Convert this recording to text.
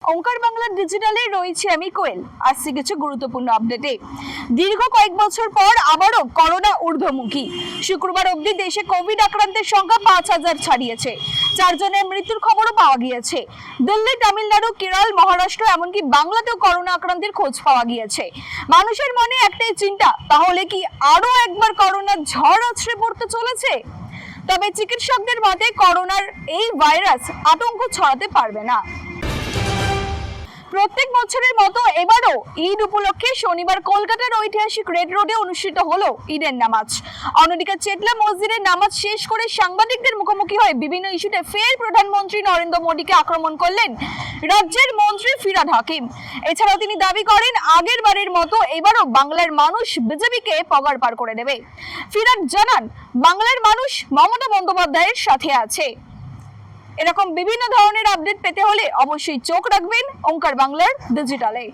ওঙ্কার বাংলার ডিজিটালে রয়েছে আমি কোয়েল। আসছে কিছু গুরুত্বপূর্ণ আপডেটে। দীর্ঘ কয়েক বছর পর আবারও করোনা ঊর্ধ্বমুখী। শুক্রবার অবধি দেশে কোভিড আক্রান্তের সংখ্যা 5,000 ছাড়িয়েছে। 4 জনের মৃত্যুর খবরও পাওয়া গিয়েছে। দিল্লি, তামিলনাড়ু, কেরল, মহারাষ্ট্র এমনকি বাংলাতেও করোনা আক্রান্তের খোঁজ পাওয়া গিয়েছে। মানুষের মনে একটাই চিন্তা, তাহলে কি আরো একবার করোনার ঝড় আছড়ে পড়তে চলেছে? তবে চিকিৎসকদের মতে করোনার এই ভাইরাস আতঙ্ক ছড়াতে পারবে না। প্রত্যেক বছরের মতো এবারও ঈদ উপলক্ষে শনিবার কলকাতার ঐতিহাসিক রেড রোডে অনুষ্ঠিত হলো ঈদের নামাজ। অন্যদিকে চেতলা মসজিদের নামাজ শেষ করে সাংবাদিকদের মুখোমুখি হয়ে বিভিন্ন ইস্যুতে ফের প্রধানমন্ত্রী নরেন্দ্র মোদীকে আক্রমণ করলেন রাজ্যের মন্ত্রী ফিরহাদ হাকিম। এছাড়াও তিনি দাবি করেন আগের বারের মতো এবারও বাংলার মানুষ বিজেপিকে পগার পার করে দেবে। ফিরহাদ জানান, বাংলার মানুষ মমতা বন্দ্যোপাধ্যায়ের সাথে আছে। এরকম বিভিন্ন ধরনের আপডেট পেতে হলে অবশ্যই চোখ রাখবেন ওঙ্কার বাংলার ডিজিটালে।